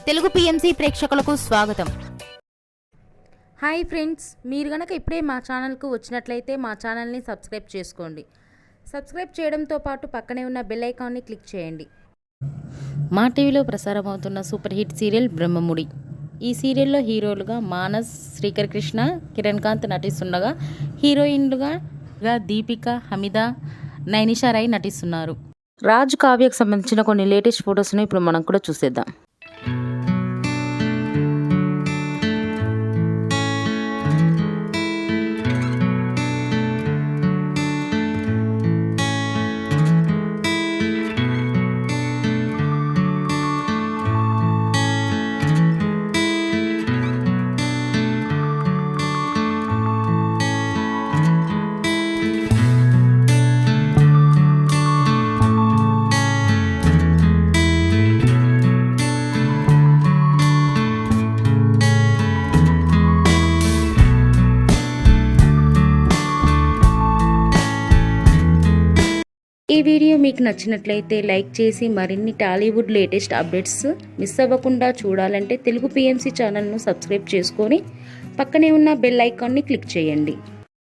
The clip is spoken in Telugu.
తెలుగు పిఎంసి ప్రేక్షకులకు స్వాగతం. హాయ్ ఫ్రెండ్స్, మీరు గనక ఇప్పుడే మా ఛానల్కు వచ్చినట్లయితే మా ఛానల్ని సబ్స్క్రైబ్ చేసుకోండి. సబ్స్క్రైబ్ చేయడంతో పాటు పక్కనే ఉన్న బెల్ ఐకాన్ని క్లిక్ చేయండి. మా టీవీలో ప్రసారం అవుతున్న సూపర్ హిట్ సీరియల్ బ్రహ్మముడి. ఈ సీరియల్లో హీరోలుగా మానస్, శ్రీకర్ కృష్ణ, కిరణ్ కాంత్ నటిస్తుండగా హీరోయిన్లుగా దీపిక, హమీద, నైనిషా రాయ్ నటిస్తున్నారు. రాజ్ కావ్యకు సంబంధించిన కొన్ని లేటెస్ట్ ఫొటోస్ని ఇప్పుడు మనం కూడా చూసేద్దాం. ఈ వీడియో మీకు నచ్చినట్లయితే లైక్ చేసి మరిన్ని టాలీవుడ్ లేటెస్ట్ అప్డేట్స్ మిస్ అవ్వకుండా చూడాలంటే తెలుగు పిఎంసి ఛానల్ను సబ్స్క్రైబ్ చేసుకొని పక్కనే ఉన్న బెల్ ఐకాన్ని క్లిక్ చేయండి.